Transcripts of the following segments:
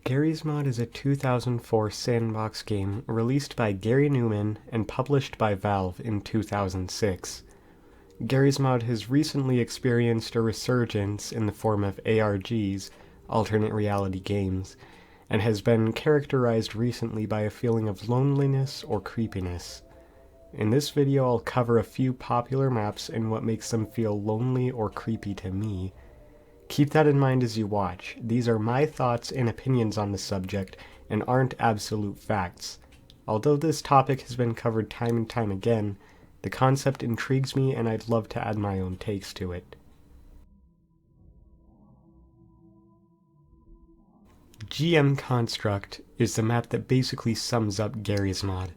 Garry's Mod is a 2004 sandbox game released by Garry Newman and published by Valve in 2006. Garry's Mod has recently experienced a resurgence in the form of ARGs, alternate reality games, and has been characterized recently by a feeling of loneliness or creepiness. In this video I'll cover a few popular maps and what makes them feel lonely or creepy to me. Keep that in mind as you watch. These are my thoughts and opinions on the subject and aren't absolute facts. Although this topic has been covered time and time again, the concept intrigues me and I'd love to add my own takes to it. GM Construct is the map that basically sums up Garry's Mod.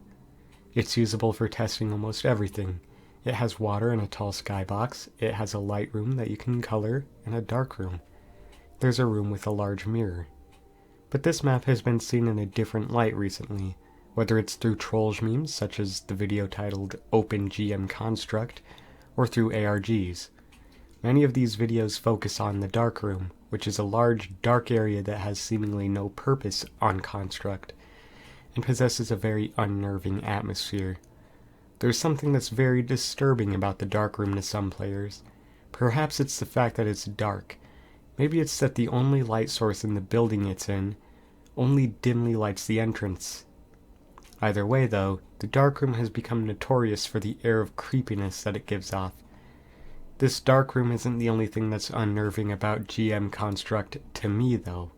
It's usable for testing almost everything. It has water and a tall skybox, it has a light room that you can color, and a dark room. There's a room with a large mirror. But this map has been seen in a different light recently, whether it's through trolls memes such as the video titled Open GM Construct, or through ARGs. Many of these videos focus on the dark room, which is a large dark area that has seemingly no purpose on Construct, and possesses a very unnerving atmosphere. There's something that's very disturbing about the dark room to some players. Perhaps it's the fact that it's dark. Maybe it's that the only light source in the building it's in only dimly lights the entrance. Either way though, the dark room has become notorious for the air of creepiness that it gives off. This dark room isn't the only thing that's unnerving about GM Construct to me though.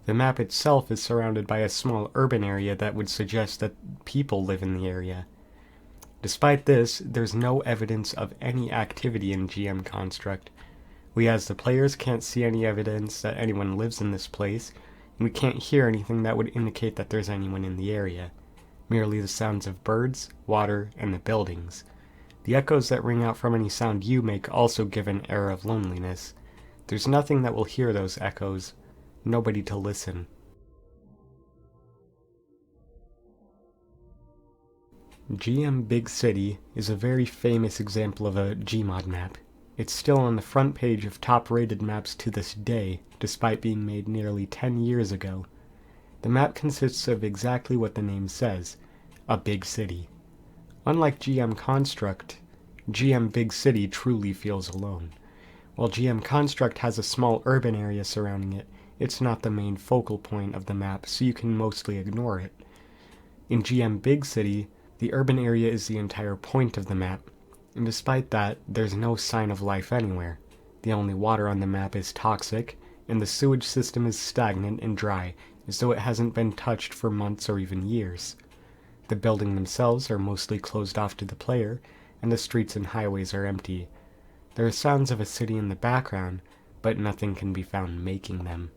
The map itself is surrounded by a small urban area that would suggest that people live in the area. Despite this, there's no evidence of any activity in GM Construct. We as the players can't see any evidence that anyone lives in this place, and we can't hear anything that would indicate that there's anyone in the area. Merely the sounds of birds, water, and the buildings. The echoes that ring out from any sound you make also give an air of loneliness. There's nothing that will hear those echoes. Nobody to listen. GM Big City is a very famous example of a Gmod map. It's still on the front page of top-rated maps to this day, despite being made nearly 10 years ago. The map consists of exactly what the name says, a big city. Unlike GM Construct, GM Big City truly feels alone. While GM Construct has a small urban area surrounding it, it's not the main focal point of the map, so you can mostly ignore it. In GM Big City, the urban area is the entire point of the map, and despite that, there's no sign of life anywhere. The only water on the map is toxic, and the sewage system is stagnant and dry, as though it hasn't been touched for months or even years. The buildings themselves are mostly closed off to the player, and the streets and highways are empty. There are sounds of a city in the background, but nothing can be found making them.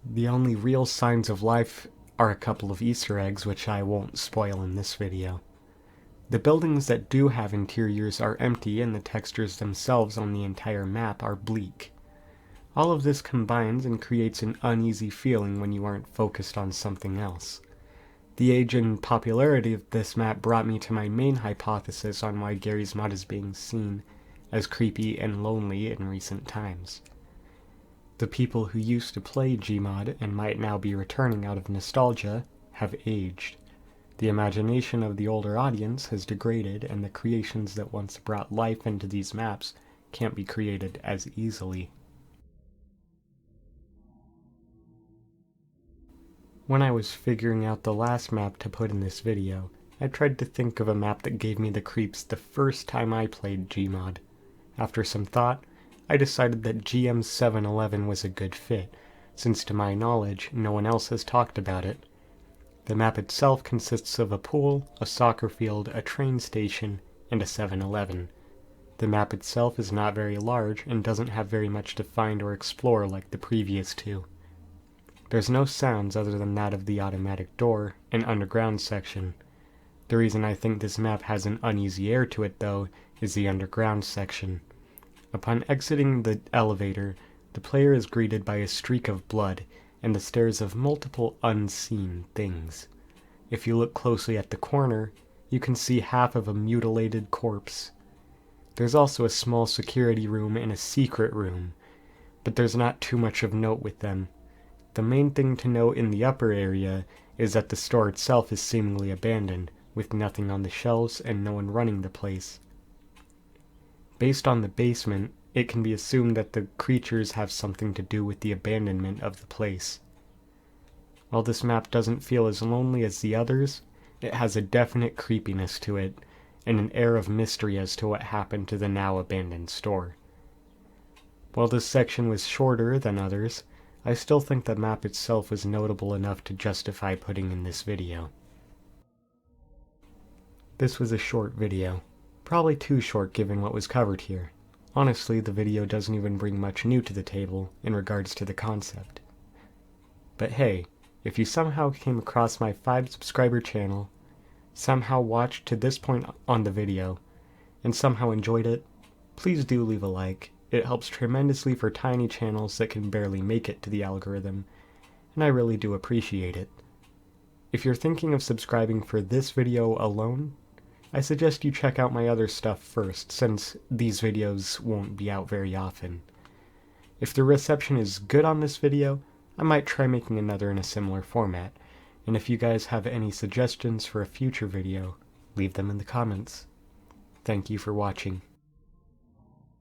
The only real signs of life are a couple of Easter eggs which I won't spoil in this video. The buildings that do have interiors are empty and the textures themselves on the entire map are bleak. All of this combines and creates an uneasy feeling when you aren't focused on something else. The age and popularity of this map brought me to my main hypothesis on why Garry's Mod is being seen as creepy and lonely in recent times. The people who used to play Gmod and might now be returning out of nostalgia have aged. The imagination of the older audience has degraded, and the creations that once brought life into these maps can't be created as easily. When I was figuring out the last map to put in this video, I tried to think of a map that gave me the creeps the first time I played Gmod. After some thought, I decided that GM 711 was a good fit, since to my knowledge no one else has talked about it. The map itself consists of a pool, a soccer field, a train station, and a 7-Eleven. The map itself is not very large and doesn't have very much to find or explore like the previous two. There's no sounds other than that of the automatic door and underground section. The reason I think this map has an uneasy air to it though is the underground section. Upon exiting the elevator, the player is greeted by a streak of blood and the stares of multiple unseen things. If you look closely at the corner, you can see half of a mutilated corpse. There's also a small security room and a secret room, but there's not too much of note with them. The main thing to note in the upper area is that the store itself is seemingly abandoned, with nothing on the shelves and no one running the place. Based on the basement, it can be assumed that the creatures have something to do with the abandonment of the place. While this map doesn't feel as lonely as the others, it has a definite creepiness to it, and an air of mystery as to what happened to the now abandoned store. While this section was shorter than others, I still think the map itself was notable enough to justify putting in this video. This was a short video, probably too short given what was covered here. Honestly, the video doesn't even bring much new to the table in regards to the concept. But hey, if you somehow came across my 5 subscriber channel, somehow watched to this point on the video, and somehow enjoyed it, please do leave a like. It helps tremendously for tiny channels that can barely make it to the algorithm, and I really do appreciate it. If you're thinking of subscribing for this video alone, I suggest you check out my other stuff first, since these videos won't be out very often. If the reception is good on this video, I might try making another in a similar format, and if you guys have any suggestions for a future video, leave them in the comments. Thank you for watching.